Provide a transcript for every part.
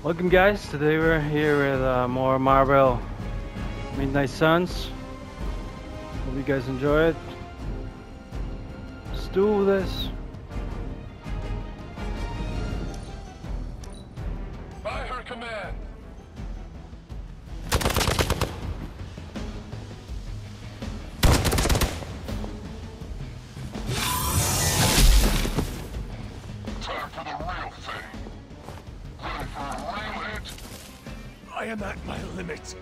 Welcome guys, today we're here with more Marvel Midnight Suns. Hope you guys enjoy it. Let's do this. By her command. Time for the real thing. Ready for a real hit? I am at my limit.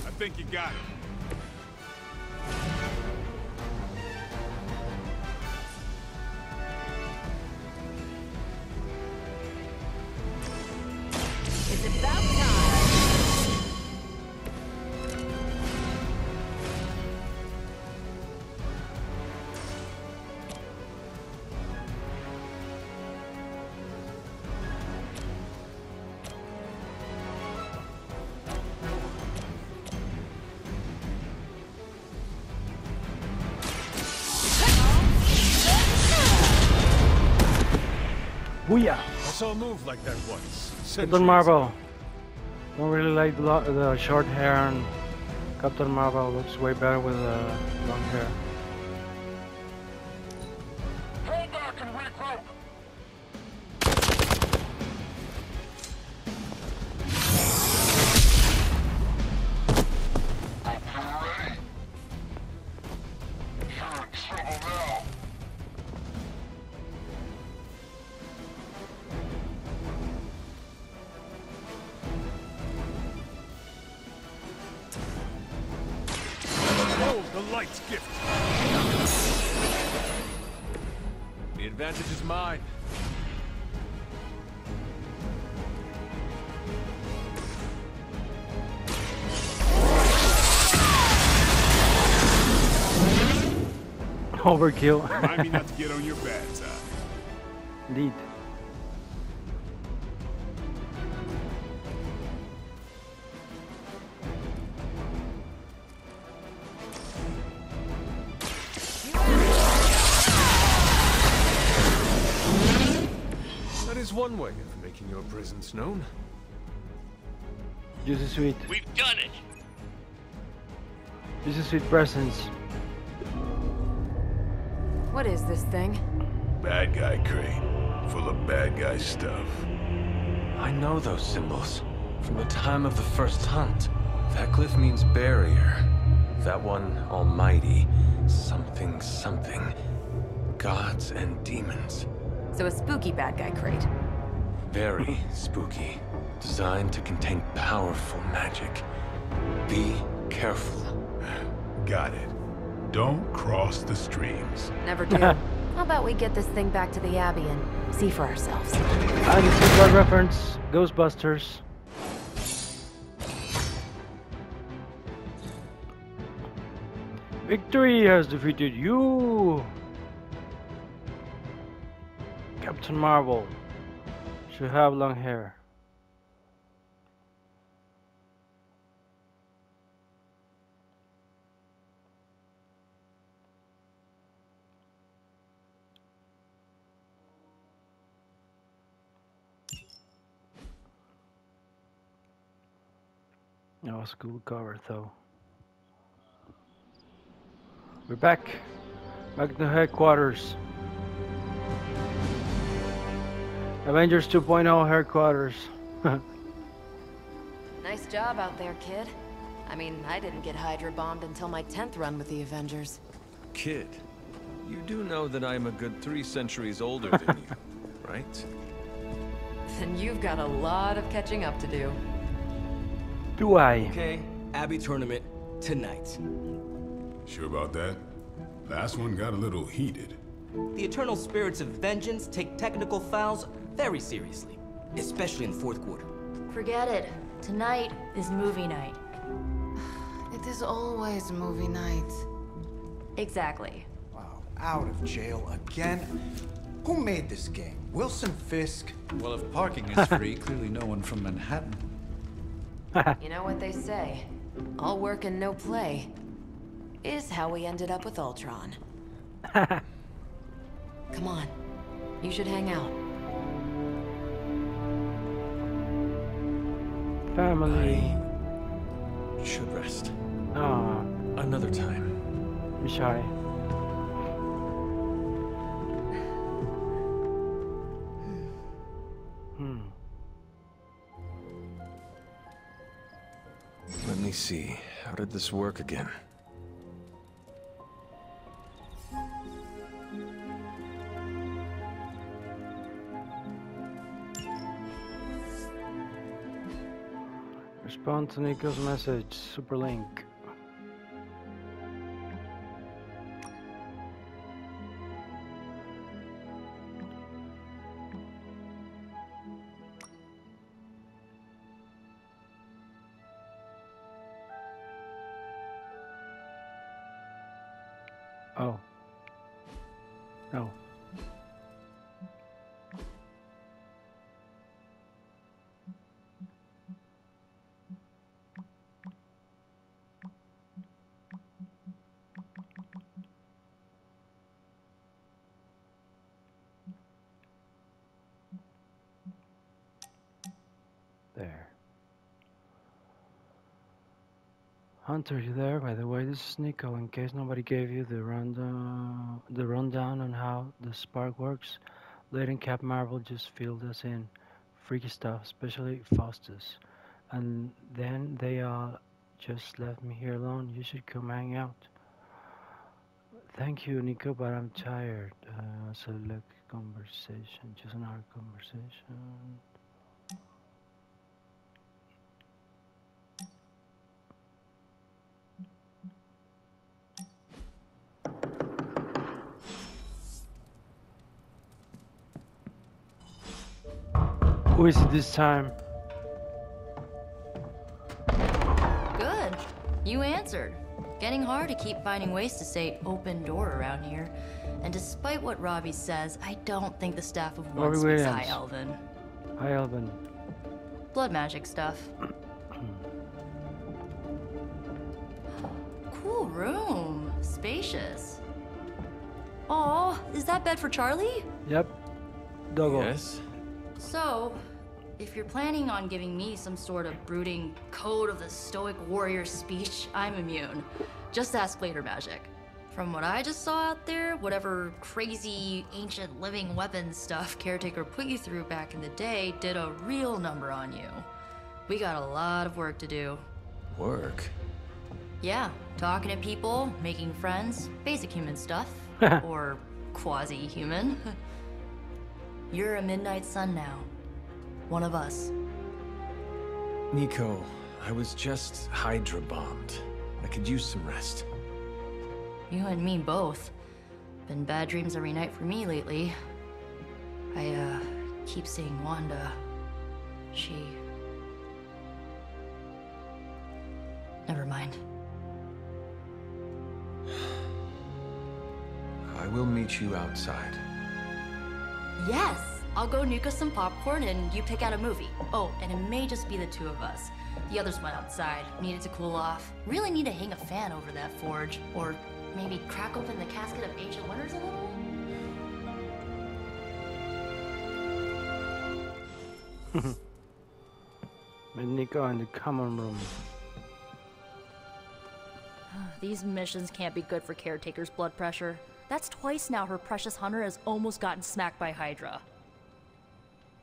I think you got it. It's about time. Booyah! I saw a move like that once. Captain Marvel. Don't really like the short hair, and Captain Marvel looks way better with long hair. Hold back and regroup. Hope you're ready. You're in trouble now. Hold the light's gift. The advantage is mine. Overkill. Remind me not to get on your bad side. Indeed. That is one way of making your presence known. Juicy sweet. We've done it! Juicy sweet presents. What is this thing? Bad guy crate, full of bad guy stuff. I know those symbols from the time of the first hunt. That glyph means barrier. That one, almighty. Something, something. Gods and demons. So a spooky bad guy crate. Very spooky. Designed to contain powerful magic. Be careful. Got it. Don't cross the streams. Never do. How about we get this thing back to the Abbey and see for ourselves? And this is a reference, Ghostbusters. Victory has defeated you! Captain Marvel should have long hair. That was a cool cover though. We're back to headquarters. Avengers 2.0 headquarters. Nice job out there, kid. I mean, I didn't get Hydra bombed until my 10th run with the Avengers. Kid, you do know that I'm a good 3 centuries older than you, right? Then you've got a lot of catching up to do. Do I? Okay, Abbey tournament tonight. Sure about that? Last one got a little heated. The eternal spirits of vengeance take technical fouls very seriously, especially in fourth quarter. Forget it. Tonight is movie night. It is always movie night. Exactly. Wow, out of jail again? Who made this game? Wilson Fisk? Well, if parking is free, clearly no one from Manhattan. You know what they say? All work and no play is how we ended up with Ultron. Come on. You should hang out. Family. I should rest. Ah, Another time. I'm shy. Let me see. How did this work again? Respond to Nico's message. Super link. Oh. No. There. Hunter, you there? By the way, this is Nico. In case nobody gave you the rundown on how the spark works, Late and Cap Marvel just filled us in. Freaky stuff, especially Faustus. And then they just left me here alone. You should come hang out. Thank you, Nico, but I'm tired. Select conversation. Just another conversation. Who is it this time? Good. You answered. Getting hard to keep finding ways to say open door around here. And despite what Robbie says, I don't think the staff of Robbie once was High Williams. Elven. Hi, Elvin. Blood magic stuff. Cool room. Spacious. Aw, is that bed for Charlie? Yep. Doggo. Yes? So, if you're planning on giving me some sort of brooding code of the stoic warrior speech, I'm immune. Just ask later, Magic. From what I just saw out there, whatever crazy ancient living weapons stuff Caretaker put you through back in the day did a real number on you. We got a lot of work to do. Work? Yeah, talking to people, making friends, basic human stuff. Or quasi-human. You're a Midnight Sun now. One of us. Nico, I was just Hydra bombed. I could use some rest. You and me both. Been bad dreams every night for me lately. I, keep seeing Wanda. She... Never mind. I will meet you outside. Yes! I'll go nuke us some popcorn and you pick out a movie. Oh, and it may just be the two of us. The others went outside, needed to cool off. Really need to hang a fan over that forge. Or maybe crack open the casket of ancient wonders a little? With Nico in the common room. These missions can't be good for Caretaker's blood pressure. That's twice now her precious hunter has almost gotten smacked by Hydra.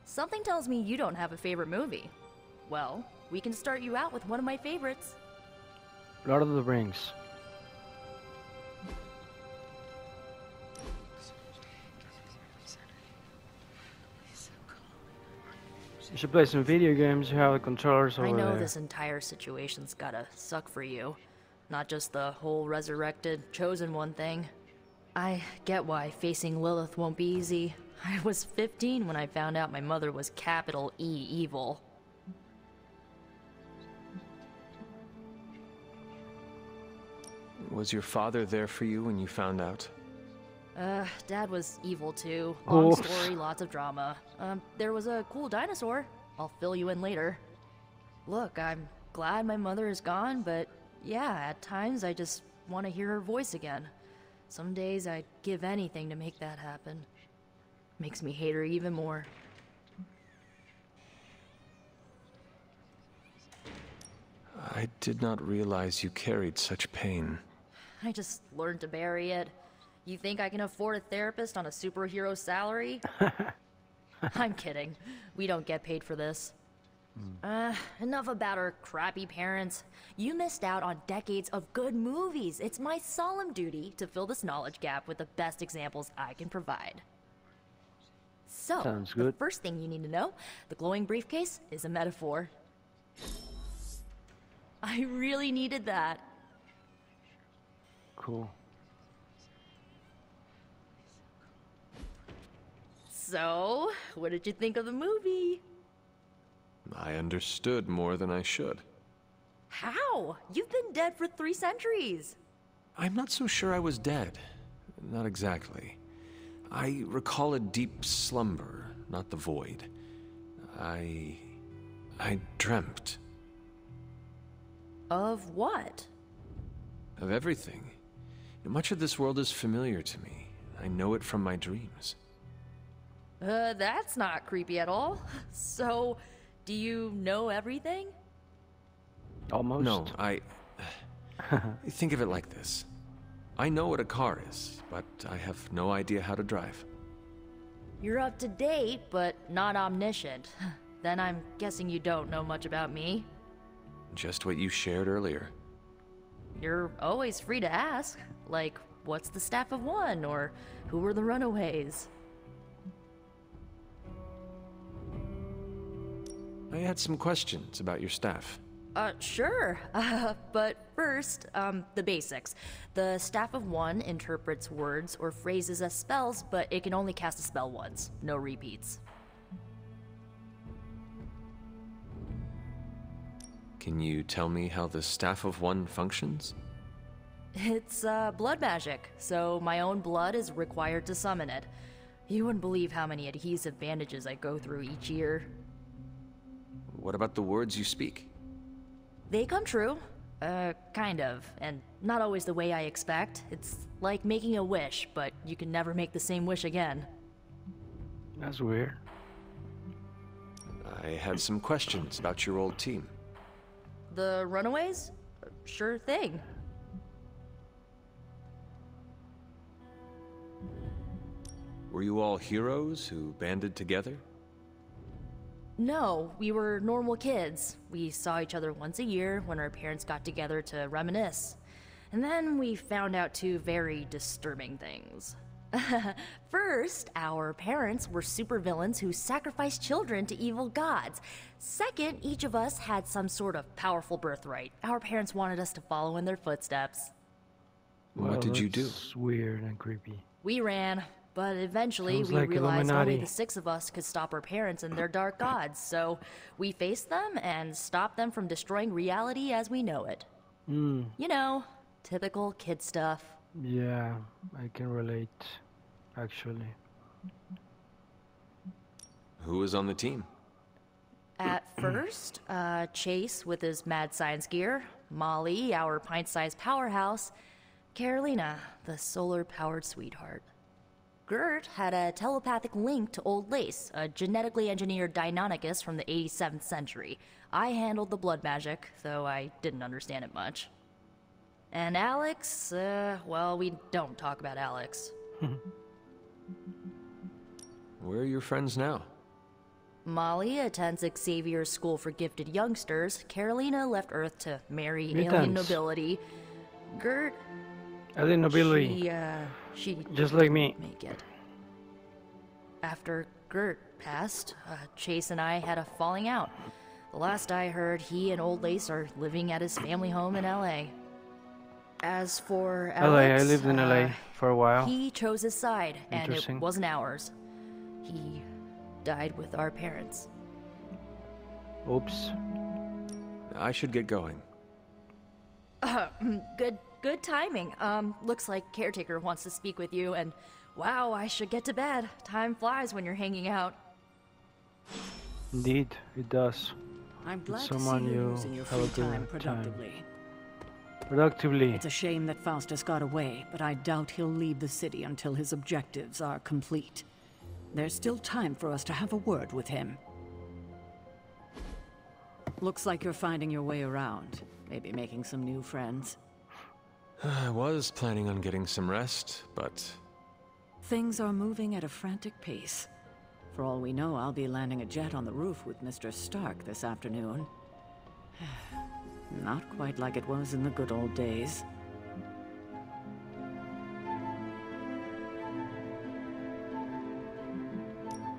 Something tells me you don't have a favorite movie. Well, we can start you out with one of my favorites. Lord of the Rings. You should play some video games. You have the controllers over I know there. this entire situation's gotta suck for you. Not just the whole resurrected, chosen one thing. I get why facing Lilith won't be easy. I was 15 when I found out my mother was capital E evil. Was your father there for you when you found out? Dad was evil too. Oh. Long story, lots of drama. There was a cool dinosaur. I'll fill you in later. Look, I'm glad my mother is gone, but yeah, at times I just want to hear her voice again. Some days I'd give anything to make that happen. Makes me hate her even more. I did not realize you carried such pain. I just learned to bury it. You think I can afford a therapist on a superhero salary? I'm kidding. We don't get paid for this. Enough about our crappy parents. You missed out on decades of good movies. It's my solemn duty to fill this knowledge gap with the best examples I can provide. So, Sounds the good. first thing you need to know, the glowing briefcase is a metaphor. I really needed that. Cool. So, what did you think of the movie? I understood more than I should. How? You've been dead for 3 centuries. I'm not so sure I was dead. Not exactly. I recall a deep slumber, not the void. I dreamt. Of what? Of everything. Much of this world is familiar to me. I know it from my dreams. That's not creepy at all. So, do you know everything? Almost. No, think of it like this. I know what a car is, but I have no idea how to drive. You're up to date, but not omniscient. Then I'm guessing you don't know much about me. Just what you shared earlier. You're always free to ask. Like, what's the staff of one? Or who were the runaways? I had some questions about your staff. Sure. But first, the basics. The staff of one interprets words or phrases as spells, but it can only cast a spell once. No repeats. Can you tell me how the staff of one functions? It's, blood magic, so my own blood is required to summon it. You wouldn't believe how many adhesive bandages I go through each year. What about the words you speak? They come true. Kind of. And not always the way I expect. It's like making a wish, but you can never make the same wish again. That's weird. I had some questions about your old team. The runaways? Sure thing. Were you all heroes who banded together? No, we were normal kids. We saw each other once a year when our parents got together to reminisce. And then we found out 2 very disturbing things. First, our parents were supervillains who sacrificed children to evil gods. Second, each of us had some sort of powerful birthright. Our parents wanted us to follow in their footsteps. What did you do? That's weird and creepy. We ran, but eventually Sounds we like realized only Illuminati. the 6 of us could stop our parents and their dark gods, so we faced them and stopped them from destroying reality as we know it. You know, typical kid stuff. Yeah, I can relate, actually. Who was on the team? At first, Chase with his mad science gear, Molly, our pint-sized powerhouse, Carolina, the solar-powered sweetheart. Gert had a telepathic link to Old Lace, a genetically engineered Deinonychus from the 87th century. I handled the blood magic, though I didn't understand it much. And Alex, well, we don't talk about Alex. Where are your friends now? Molly attends Xavier's School for Gifted Youngsters. Carolina left Earth to marry alien Mutants. nobility. Gert, Alien nobility, she just like me. make it. After Gert passed, Chase and I had a falling out. The last I heard, he and Old Lace are living at his family home in LA. As for LA, Alex, I lived in LA for a while. he chose his side, and it Interesting. wasn't ours. He died with our parents. Oops. I should get going. Good timing. Looks like Caretaker wants to speak with you, and Wow, I should get to bed. Time flies when you're hanging out. Indeed, it does. I'm glad to see someone you you using your have a free time good productively. Productively. It's a shame that Faustus got away, but I doubt he'll leave the city until his objectives are complete. There's still time for us to have a word with him. Looks like you're finding your way around. Maybe making some new friends. I was planning on getting some rest, but... Things are moving at a frantic pace. For all we know, I'll be landing a jet on the roof with Mr. Stark this afternoon. Not quite like it was in the good old days.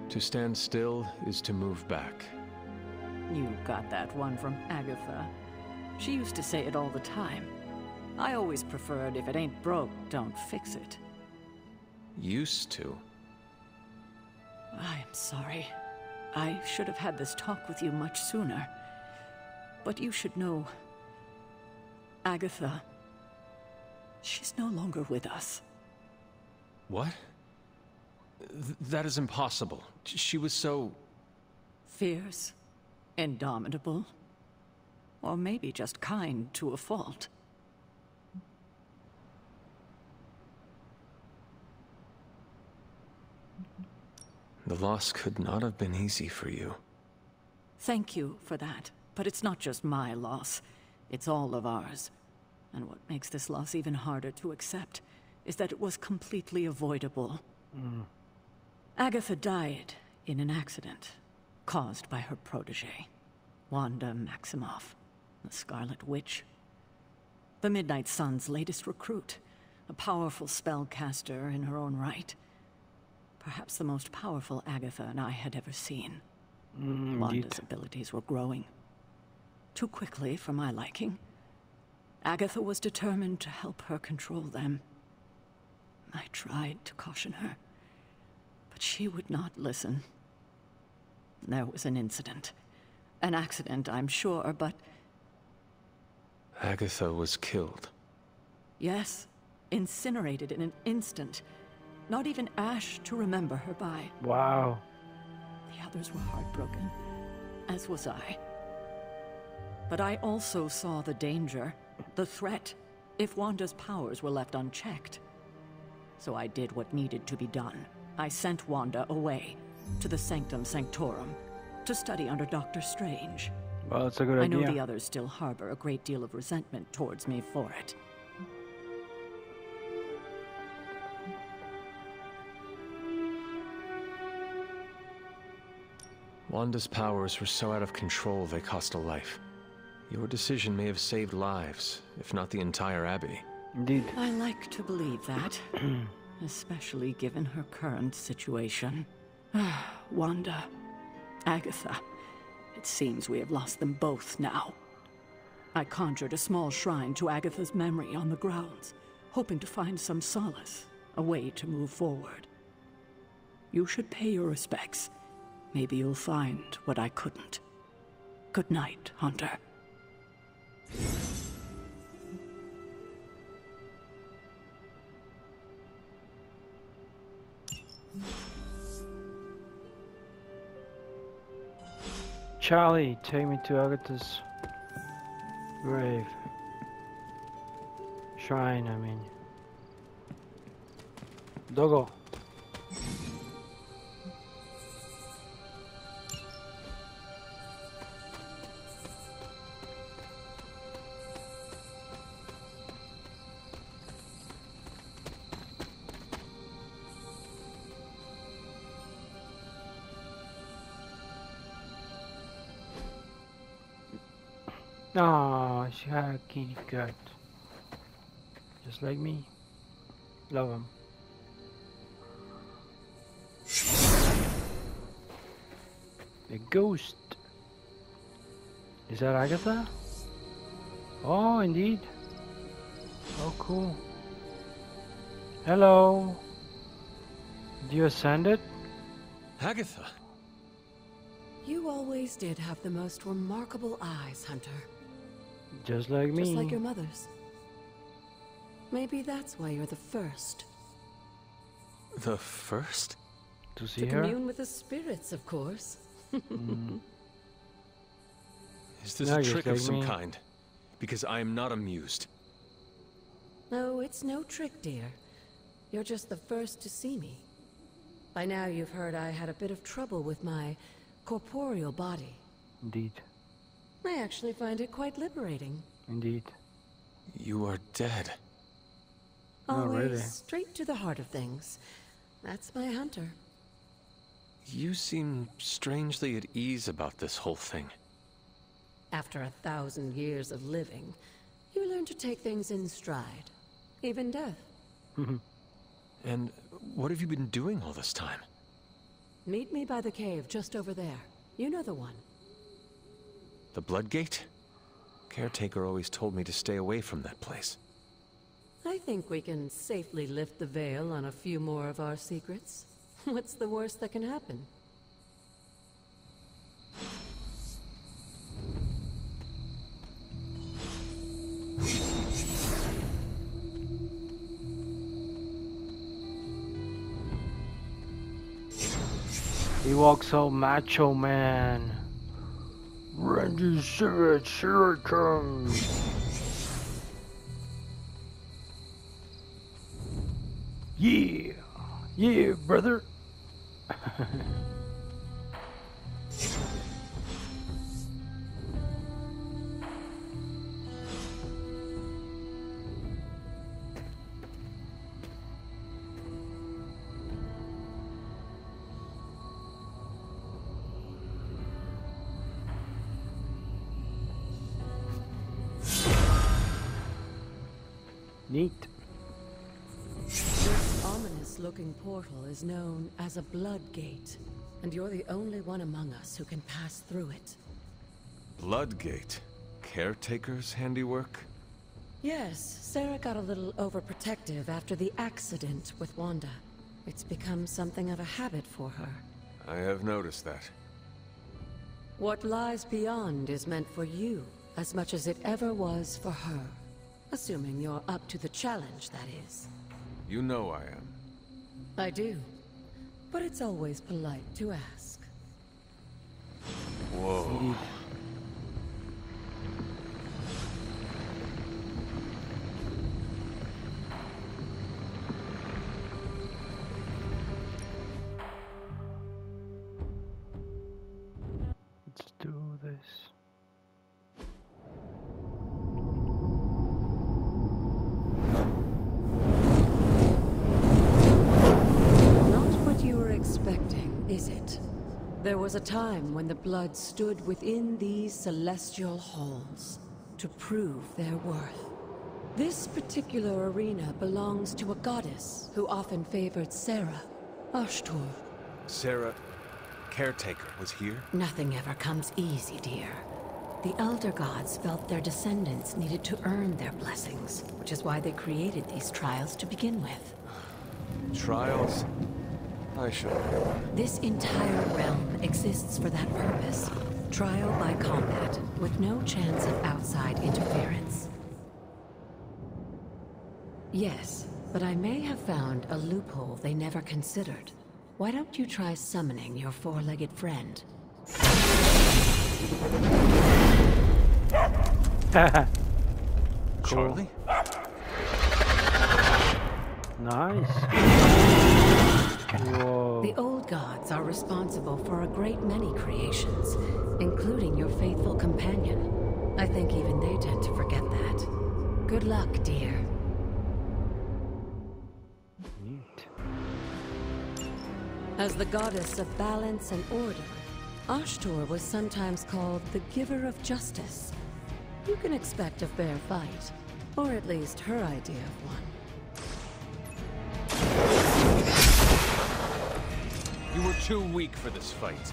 To stand still is to move back. You got that one from Agatha. She used to say it all the time. I always preferred if it ain't broke, don't fix it. Used to? I'm sorry. I should have had this talk with you much sooner. But you should know... Agatha... She's no longer with us. What? That is impossible. She was so... Fierce. Indomitable. Or maybe just kind to a fault. The loss could not have been easy for you. Thank you for that. But it's not just my loss. It's all of ours. And what makes this loss even harder to accept is that it was completely avoidable. Agatha died in an accident caused by her protege, Wanda Maximoff, the Scarlet Witch. The Midnight Sun's latest recruit, a powerful spellcaster in her own right. Perhaps the most powerful Agatha and I had ever seen. Wanda's abilities were growing. Too quickly for my liking. Agatha was determined to help her control them. I tried to caution her, but she would not listen. There was an incident. An accident, I'm sure, but... Agatha was killed. Yes, incinerated in an instant. Not even ash to remember her by. Wow. The others were heartbroken, as was I. But I also saw the danger, the threat, if Wanda's powers were left unchecked. So I did what needed to be done. I sent Wanda away, to the Sanctum Sanctorum, to study under Doctor Strange. Well, that's a good idea. I know the others still harbor a great deal of resentment towards me for it. Wanda's powers were so out of control they cost a life. Your decision may have saved lives, if not the entire Abbey. Indeed. I like to believe that, especially given her current situation. Wanda, Agatha, it seems we have lost them both now. I conjured a small shrine to Agatha's memory on the grounds, hoping to find some solace, a way to move forward. You should pay your respects. Maybe you'll find what I couldn't. Good night, Hunter. Charlie, take me to Agatha's grave. Shrine, I mean. Doggo. Oh, she had a kitty cat. Just like me. Love him. A ghost. Is that Agatha? Oh, indeed. Oh, cool. Hello. Did you ascend it? Agatha! You always did have the most remarkable eyes, Hunter. Just like me. Just like your mother's. Maybe that's why you're the first. The first? To see To her? commune with the spirits, of course. Is this No, a just trick like of some me. kind? Because I am not amused. No, it's no trick, dear. You're just the first to see me. By now you've heard I had a bit of trouble with my corporeal body. Indeed. I actually find it quite liberating. Indeed. You are dead. Always really. straight to the heart of things. That's my hunter. You seem strangely at ease about this whole thing. After 1,000 years of living, you learn to take things in stride. Even death. And what have you been doing all this time? Meet me by the cave just over there. You know the one. The Bloodgate? Caretaker always told me to stay away from that place. I think we can safely lift the veil on a few more of our secrets. What's the worst that can happen? He walks so macho, man. Randy Savage, here it comes. Yeah, yeah, brother. Neat. This ominous-looking portal is known as a blood gate, and you're the only one among us who can pass through it. Bloodgate? Caretaker's handiwork? Yes, Sarah got a little overprotective after the accident with Wanda. It's become something of a habit for her. I have noticed that. What lies beyond is meant for you, as much as it ever was for her. Assuming you're up to the challenge, that is. You know I am. I do. But it's always polite to ask. Whoa. Let's do this. Expecting, is it? There was a time when the blood stood within these celestial halls to prove their worth. This particular arena belongs to a goddess who often favored Sarah, Ashtur. Sarah, Caretaker, was here? Nothing ever comes easy, dear. The Elder Gods felt their descendants needed to earn their blessings, which is why they created these trials to begin with. Trials? I should know. This entire realm exists for that purpose. Trial by combat, with no chance of outside interference. Yes, but I may have found a loophole they never considered. Why don't you try summoning your four-legged friend? Charlie? Nice. Whoa. The old gods are responsible for a great many creations, including your faithful companion. I think even they tend to forget that. Good luck, dear. Neat. As the goddess of balance and order, Ashtur was sometimes called the giver of justice. You can expect a fair fight, or at least her idea of one. You were too weak for this fight.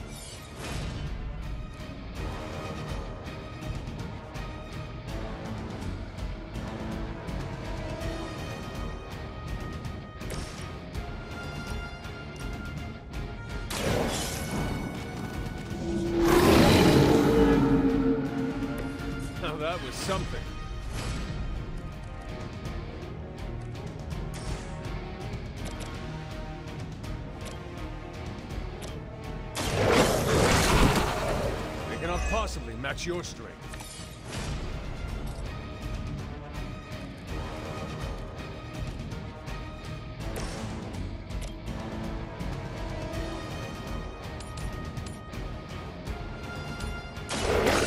Now that was something. cannot possibly match your strength.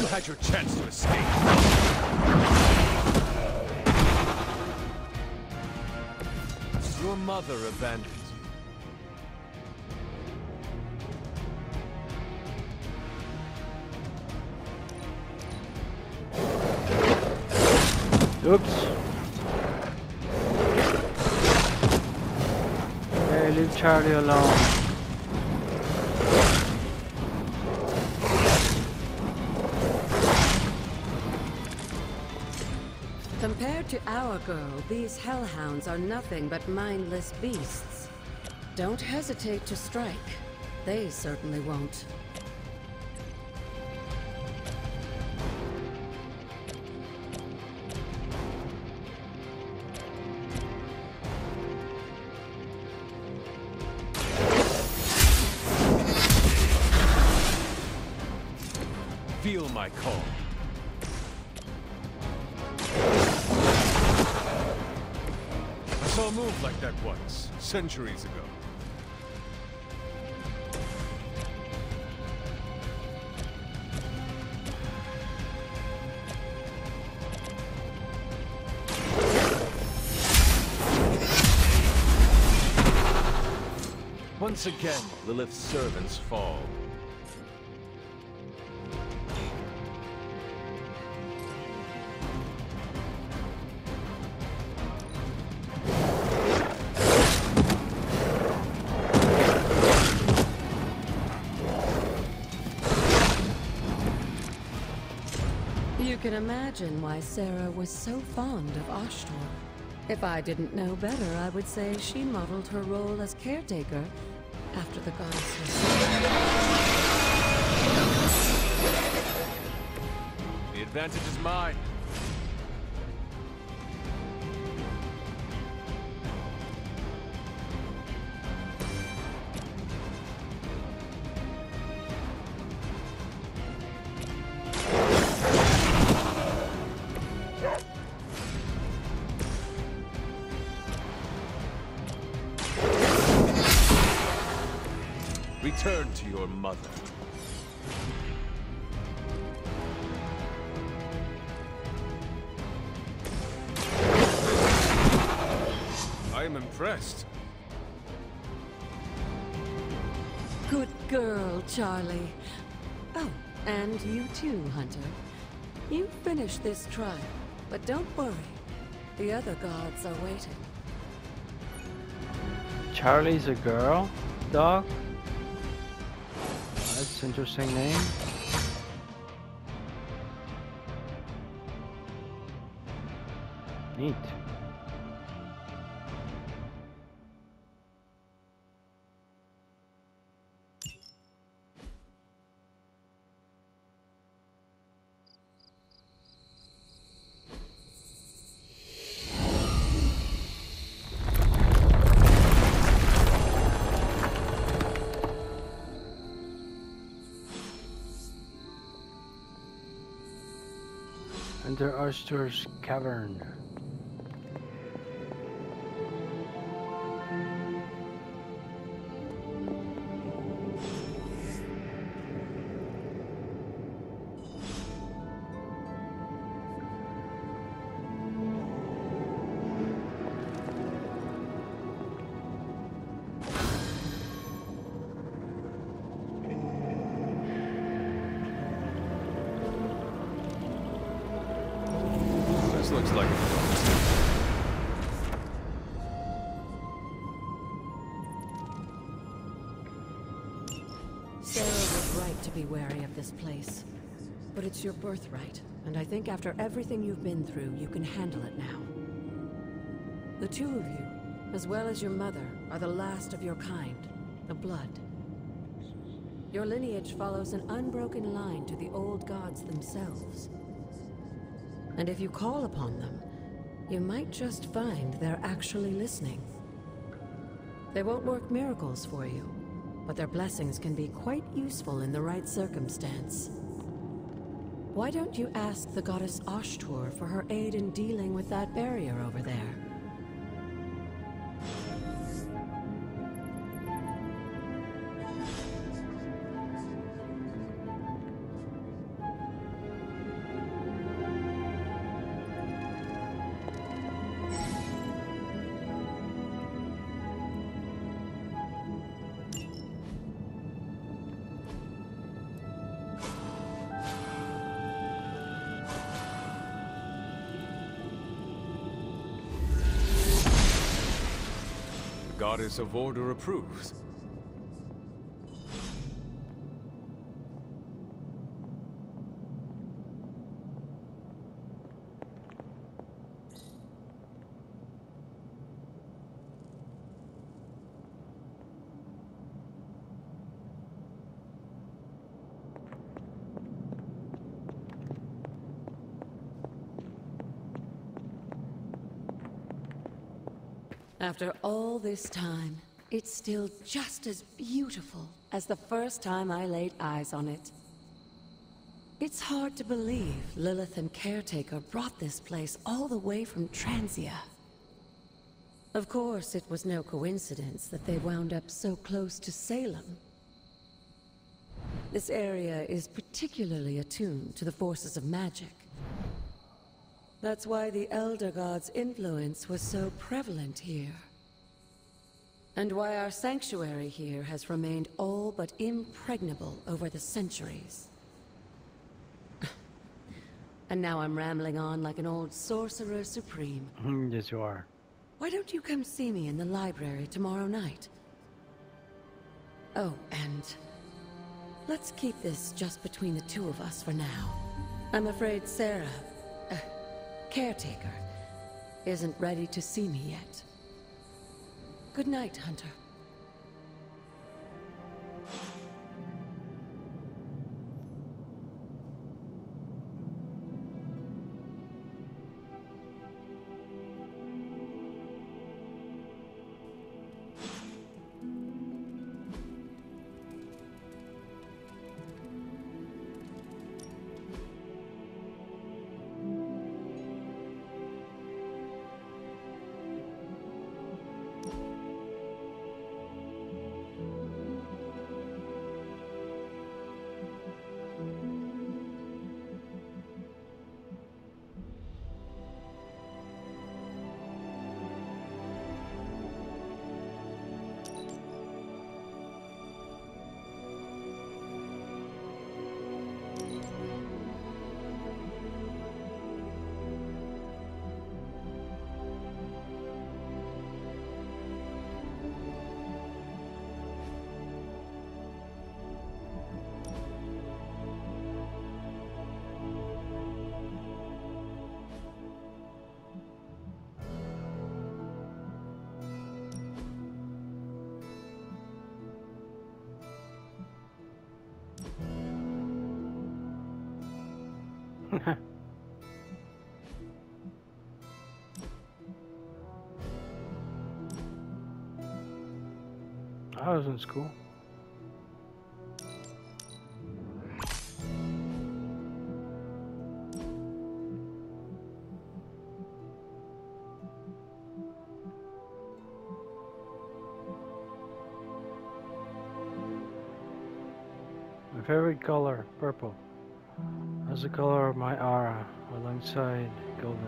You had your chance to escape. Your mother abandoned you. Oops. Hey, leave Charlie alone. Compared to our girl, these hellhounds are nothing but mindless beasts. Don't hesitate to strike. They certainly won't. Feel my call. I saw a move like that once, centuries ago. Once again, Lilith's servants fall. You can imagine why Sarah was so fond of Ashtor. If I didn't know better, I would say she modeled her role as caretaker after the goddess was. The advantage is mine. Return to your mother. I am impressed. Good girl, Charlie. Oh, and you too, Hunter. You finished this trial, but don't worry. The other gods are waiting. Charlie's a girl? Dog? That's an interesting name. Neat. Enter Ashtor's cavern. Looks like it. Sarah was right to be wary of this place. But it's your birthright, and I think after everything you've been through, you can handle it now. The two of you, as well as your mother, are the last of your kind, the Blood. Your lineage follows an unbroken line to the old gods themselves. And if you call upon them, you might just find they're actually listening. They won't work miracles for you, but their blessings can be quite useful in the right circumstance. Why don't you ask the goddess Ashtur for her aid in dealing with that barrier over there? Goddess of Order approves. After all this time, it's still just as beautiful as the first time I laid eyes on it. It's hard to believe Lilith and Caretaker brought this place all the way from Transia. Of course, it was no coincidence that they wound up so close to Salem. This area is particularly attuned to the forces of magic. That's why the Elder God's influence was so prevalent here. And why our sanctuary here has remained all but impregnable over the centuries. And now I'm rambling on like an old sorcerer supreme. Yes, you are. Why don't you come see me in the library tomorrow night? Oh, and let's keep this just between the two of us for now. I'm afraid Sarah, Caretaker, isn't ready to see me yet. Good night, Hunter. I was in school. My favorite color, purple. That's the color of my aura, alongside golden.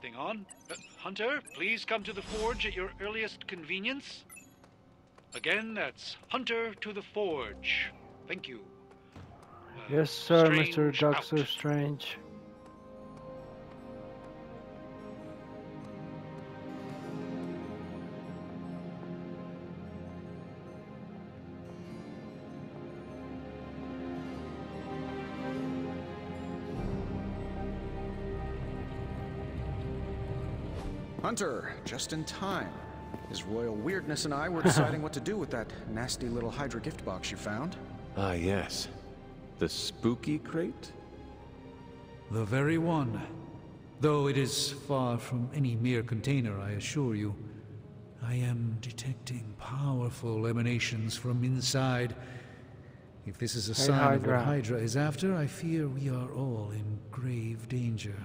thing on. Hunter, please come to the forge at your earliest convenience. Again, that's Hunter to the forge. Thank you. Yes, sir, Strange Mr. Doctor out. Strange. Hunter, just in time. His royal weirdness and I were deciding what to do with that nasty little Hydra gift box you found. Ah, yes. The spooky crate? The very one. Though it is far from any mere container, I assure you. I am detecting powerful emanations from inside. If this is a sign of what Hydra is after, I fear we are all in grave danger.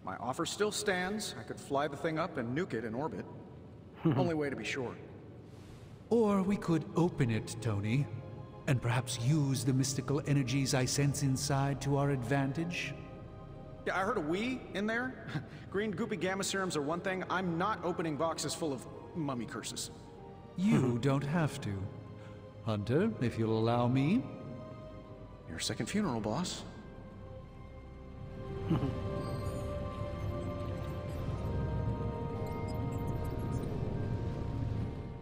My offer still stands. I could fly the thing up and nuke it in orbit. Only way to be sure. Or we could open it, Tony, and perhaps use the mystical energies I sense inside to our advantage. Yeah, I heard a we in there. Green goopy gamma serums are one thing. I'm not opening boxes full of mummy curses. You don't have to. Hunter, if you'll allow me. Your second funeral, boss.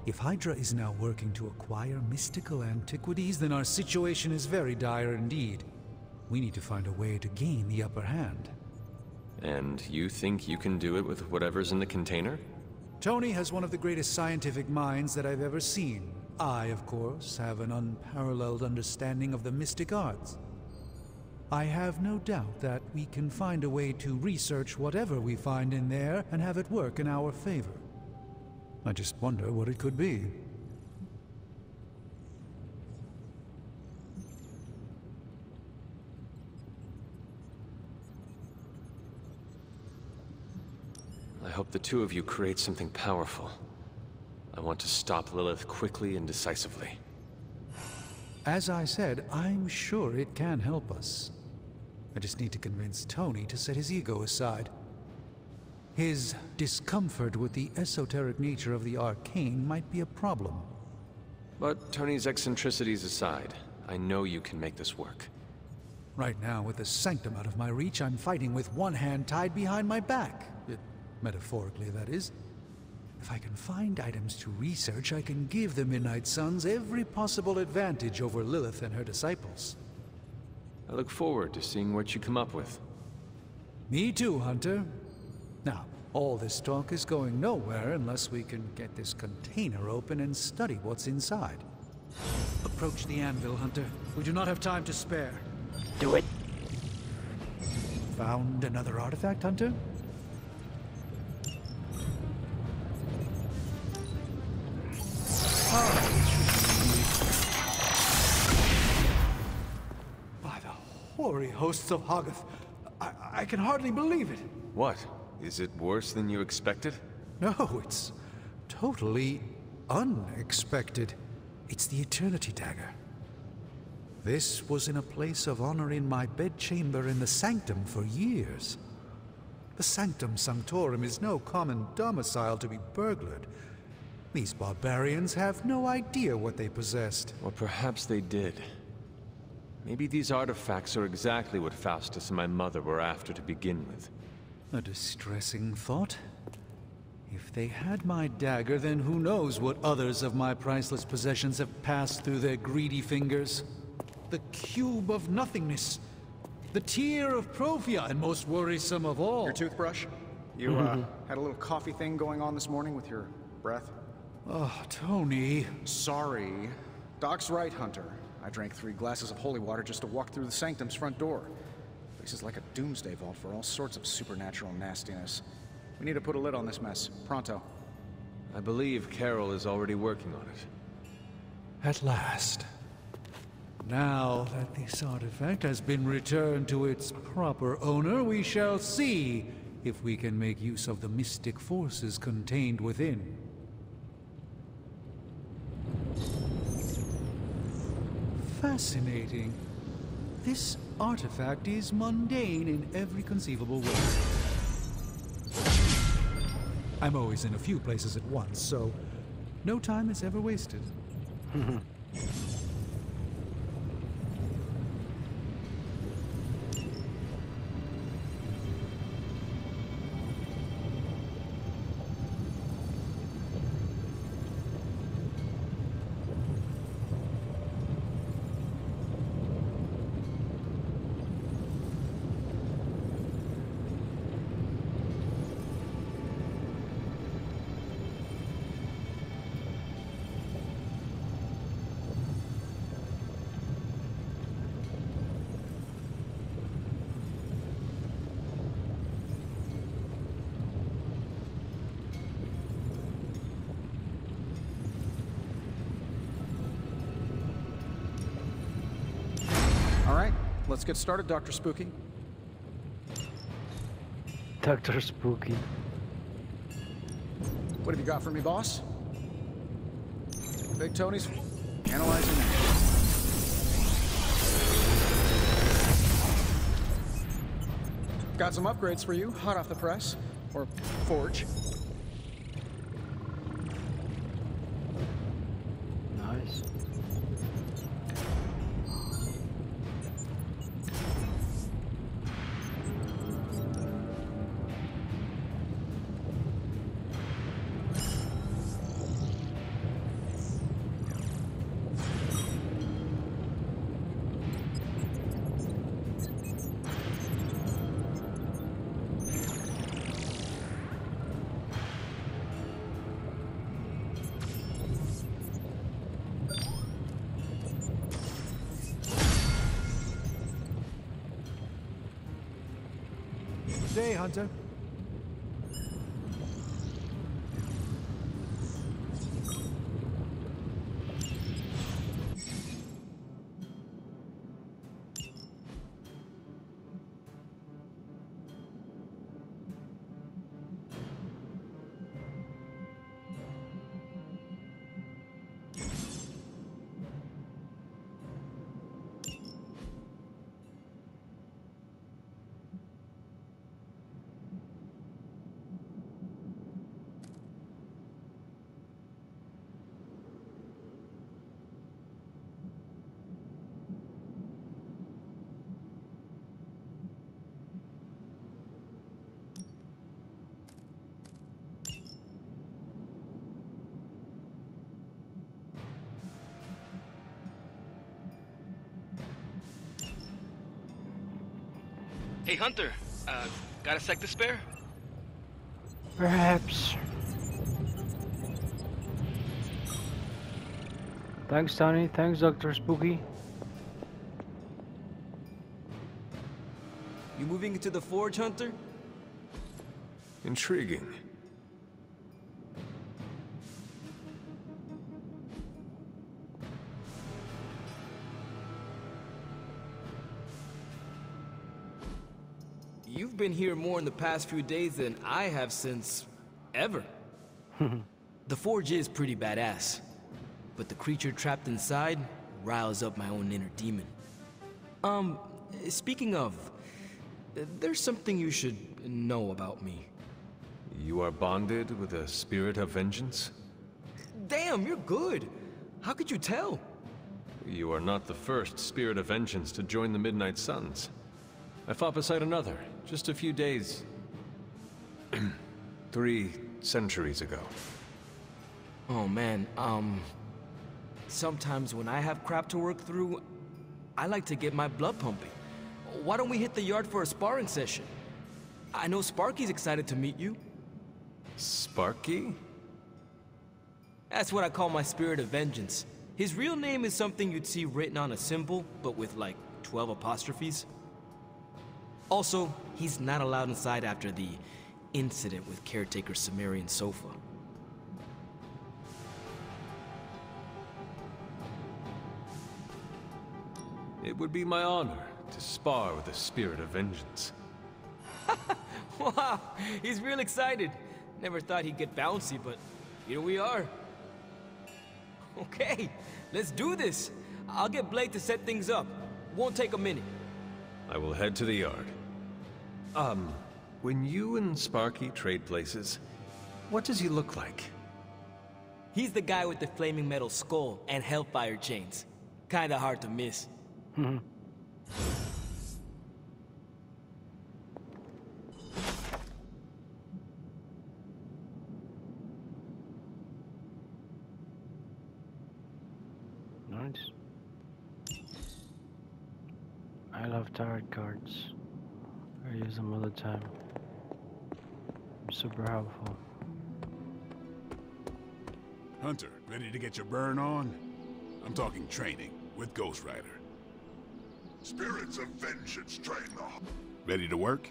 If Hydra is now working to acquire mystical antiquities, then our situation is very dire indeed. We need to find a way to gain the upper hand. And you think you can do it with whatever's in the container? Tony has one of the greatest scientific minds that I've ever seen. I, of course, have an unparalleled understanding of the mystic arts. I have no doubt that we can find a way to research whatever we find in there and have it work in our favor. I just wonder what it could be. I hope the two of you create something powerful. I want to stop Lilith quickly and decisively. As I said, I'm sure it can help us. I just need to convince Tony to set his ego aside. His discomfort with the esoteric nature of the arcane might be a problem. But Tony's eccentricities aside, I know you can make this work. Right now, with the sanctum out of my reach, I'm fighting with one hand tied behind my back. Metaphorically, that is. If I can find items to research, I can give the Midnight Suns every possible advantage over Lilith and her disciples. I look forward to seeing what you come up with. Me too, Hunter. Now, all this talk is going nowhere unless we can get this container open and study what's inside. Approach the anvil, Hunter. We do not have time to spare. Do it. Found another artifact, Hunter? By the hoary hosts of Hoggoth, I can hardly believe it. What? Is it worse than you expected? No, it's totally unexpected. It's the Eternity Dagger. This was in a place of honor in my bedchamber in the Sanctum for years. The Sanctum Sanctorum is no common domicile to be burglared. These barbarians have no idea what they possessed. Or perhaps they did. Maybe these artifacts are exactly what Faustus and my mother were after to begin with. A distressing thought. If they had my dagger, then who knows what others of my priceless possessions have passed through their greedy fingers. The cube of nothingness. The tear of Profia, and most worrisome of all. Your toothbrush? You, had a little coffee thing going on this morning with your breath? Oh, Tony. Sorry. Doc's right, Hunter. I drank 3 glasses of holy water just to walk through the Sanctum's front door. This is like a doomsday vault for all sorts of supernatural nastiness. We need to put a lid on this mess. Pronto. I believe Carol is already working on it. At last. Now that this artifact has been returned to its proper owner, we shall see if we can make use of the mystic forces contained within. Fascinating. This artifact is mundane in every conceivable way. I'm always in a few places at once, so no time is ever wasted. Let's get started, Dr. Spooky. Dr. Spooky. What have you got for me, boss? Big Tony's analyzing now. Got some upgrades for you, hot off the press. Or forge. Nice. Day, Hunter. Hey Hunter, got a sec to spare? Perhaps. Thanks, Tony. Thanks, Dr. Spooky. You moving into the forge, Hunter? Intriguing. You've been here more in the past few days than I have since... ever. The forge is pretty badass, but the creature trapped inside riles up my own inner demon. Speaking of, there's something you should know about me. You are bonded with a spirit of vengeance? Damn, you're good. How could you tell? You are not the first spirit of vengeance to join the Midnight Suns. I fought beside another, just a few days... 3 centuries ago. Oh man, sometimes when I have crap to work through, I like to get my blood pumping. Why don't we hit the yard for a sparring session? I know Sparky's excited to meet you. Sparky? That's what I call my spirit of vengeance. His real name is something you'd see written on a symbol, but with like 12 apostrophes. Also, he's not allowed inside after the incident with caretaker Sumerian Sofa. It would be my honor to spar with the spirit of vengeance. Wow, he's real excited. Never thought he'd get bouncy, but here we are. Okay, let's do this. I'll get Blake to set things up. Won't take a minute. I will head to the yard. When you and Sparky trade places, What does he look like? He's the guy with the flaming metal skull and hellfire chains. Kinda hard to miss. Nice. I love tarot cards. I use them all the time. Super helpful. Hunter, ready to get your burn on? I'm talking training with Ghost Rider. Spirits of vengeance train the... Ready to work?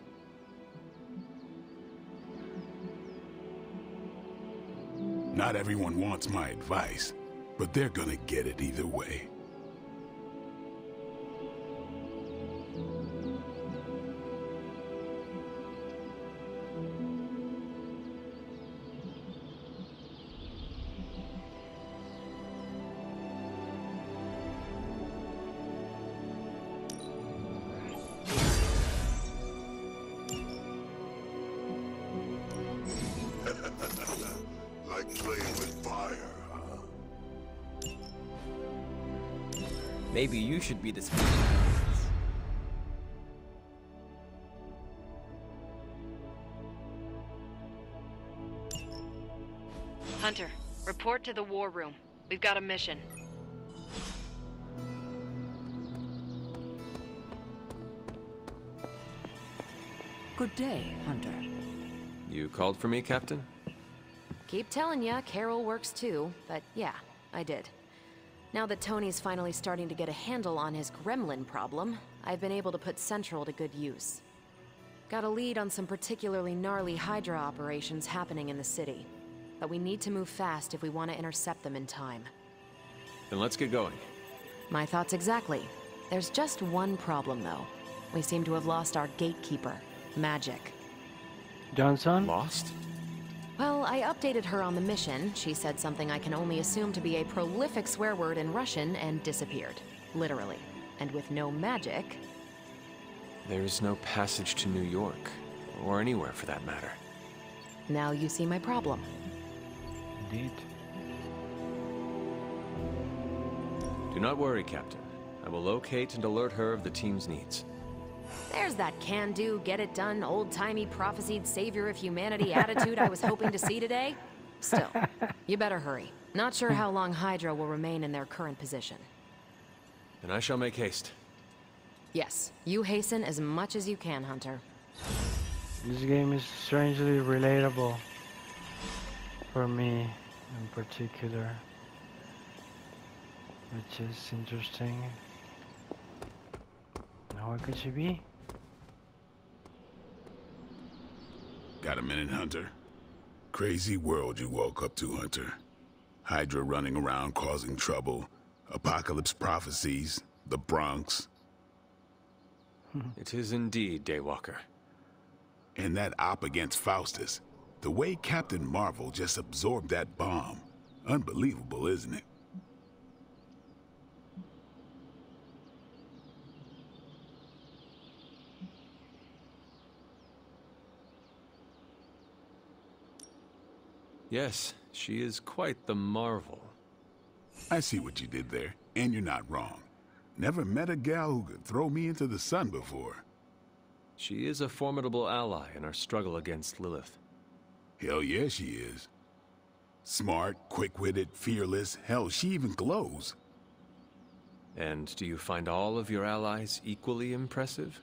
Not everyone wants my advice, but they're gonna get it either way. Like playing with fire, huh? Maybe you should be the speaker. Hunter, report to the war room. We've got a mission. Good day, Hunter. You called for me, Captain? Keep telling ya, Carol works too, but yeah, I did. Now that Tony's finally starting to get a handle on his gremlin problem, I've been able to put Central to good use. Got a lead on some particularly gnarly Hydra operations happening in the city. But we need to move fast if we want to intercept them in time. Then let's get going. My thoughts exactly. There's just one problem, though. We seem to have lost our gatekeeper, Magic. Johnson? Lost? Well, I updated her on the mission. She said something I can only assume to be a prolific swear word in Russian and disappeared. Literally. And with no magic... There is no passage to New York, or anywhere for that matter. Now you see my problem. Indeed. Do not worry, Captain. I will locate and alert her of the team's needs. There's that can-do, get-it-done, old-timey, prophesied savior of humanity attitude I was hoping to see today. Still, you better hurry. Not sure how long Hydra will remain in their current position. Then I shall make haste. Yes, you hasten as much as you can, Hunter. This game is strangely relatable. For me, in particular. Which is interesting. Now where could she be? Got a minute, Hunter? Crazy world you woke up to, Hunter. Hydra running around causing trouble. Apocalypse prophecies. The Bronx. It is indeed, Daywalker. And that op against Faustus. The way Captain Marvel just absorbed that bomb. Unbelievable, isn't it? Yes, she is quite the marvel. I see what you did there, and you're not wrong. Never met a gal who could throw me into the sun before. She is a formidable ally in our struggle against Lilith. Hell yeah, she is. Smart, quick-witted, fearless. Hell, she even glows. And do you find all of your allies equally impressive?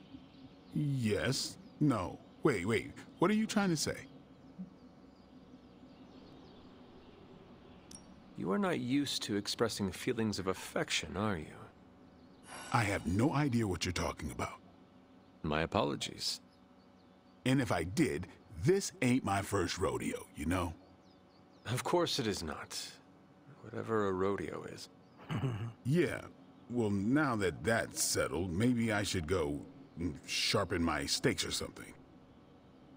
Yes. No. Wait. What are you trying to say? You are not used to expressing feelings of affection, are you? I have no idea what you're talking about. My apologies. And if I did, this ain't my first rodeo, you know? Of course it is not. Whatever a rodeo is. Yeah. Well, now that that's settled, maybe I should go sharpen my stakes or something.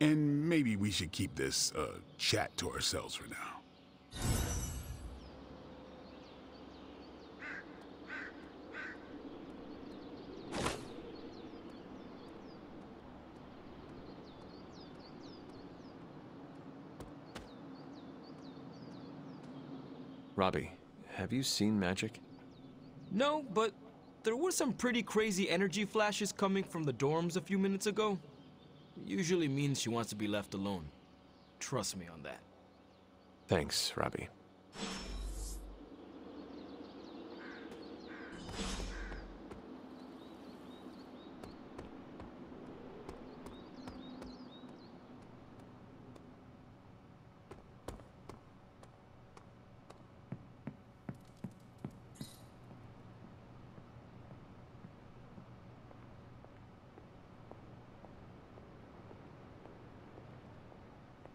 And maybe we should keep this chat to ourselves for now. Robbie, have you seen magic? No, but there were some pretty crazy energy flashes coming from the dorms a few minutes ago. Usually means she wants to be left alone. Trust me on that. Thanks, Robbie.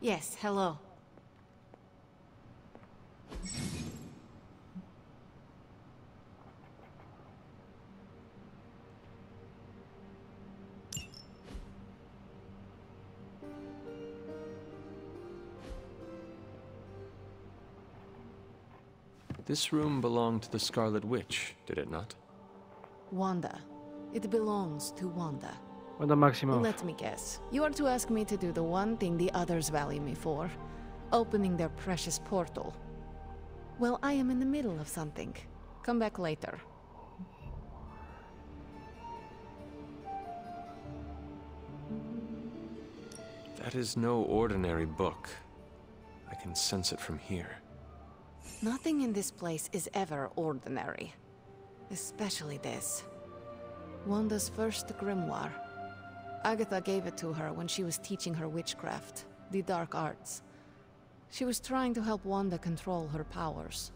Yes, hello. This room belonged to the Scarlet Witch, did it not? Wanda. It belongs to Wanda. Wanda Maximoff. Let me guess. You are to ask me to do the one thing the others value me for. Opening their precious portal. Well, I am in the middle of something. Come back later. That is no ordinary book. I can sense it from here. Nothing in this place is ever ordinary. Especially this. Wanda's first grimoire. Agatha gave it to her when she was teaching her witchcraft, the dark arts. She was trying to help Wanda control her powers.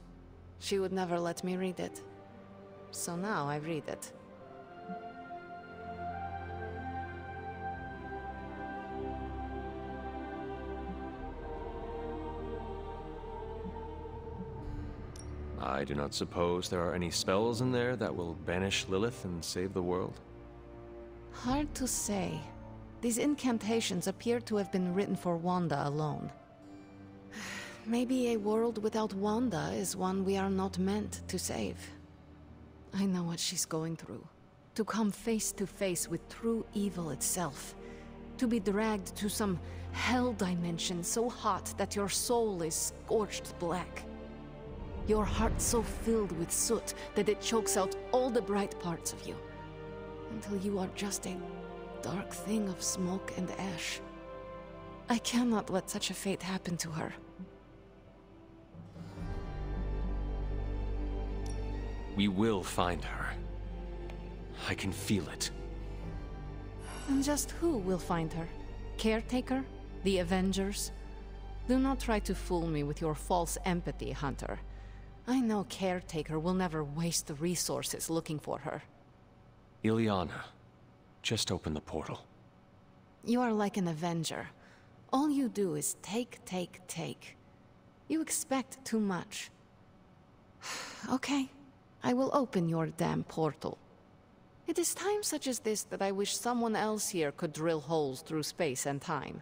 She would never let me read it. So now I read it. I do not suppose there are any spells in there that will banish Lilith and save the world? Hard to say. These incantations appear to have been written for Wanda alone. Maybe a world without Wanda is one we are not meant to save. I know what she's going through. To come face to face with true evil itself. To be dragged to some hell dimension so hot that your soul is scorched black. Your heart so filled with soot that it chokes out all the bright parts of you. Until you are just a dark thing of smoke and ash. I cannot let such a fate happen to her. We will find her. I can feel it. And just who will find her? Caretaker? The Avengers? Do not try to fool me with your false empathy, Hunter. I know Caretaker will never waste the resources looking for her. Ileana, just open the portal. You are like an Avenger. All you do is take, take, take. You expect too much. Okay, I will open your damn portal. It is times such as this that I wish someone else here could drill holes through space and time.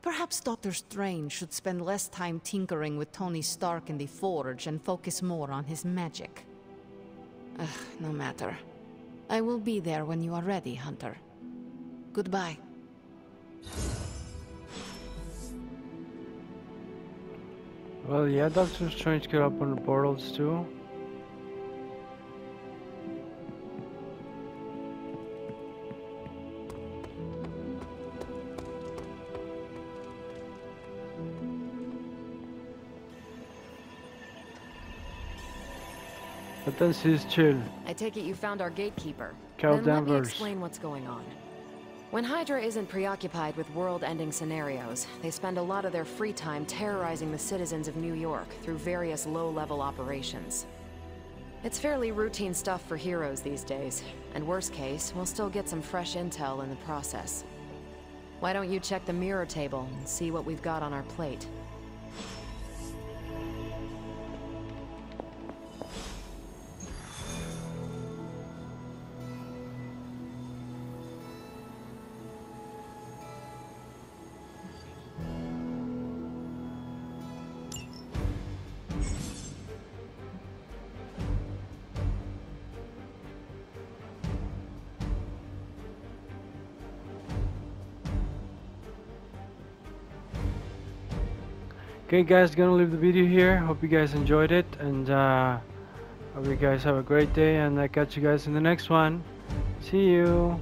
Perhaps Doctor Strange should spend less time tinkering with Tony Stark in the Forge and focus more on his magic. No matter. I will be there when you are ready, Hunter. Goodbye. Well, yeah, Doctor Strange could open the portals too. But then she's chill. I take it you found our gatekeeper. Carol Then let me Danvers. explain what's going on. When Hydra isn't preoccupied with world-ending scenarios, they spend a lot of their free time terrorizing the citizens of New York through various low-level operations. It's fairly routine stuff for heroes these days, and worst case, we'll still get some fresh intel in the process. Why don't you check the mirror table and see what we've got on our plate? Okay guys, gonna leave the video here. Hope you guys enjoyed it, and hope you guys have a great day, and I catch you guys in the next one. See you.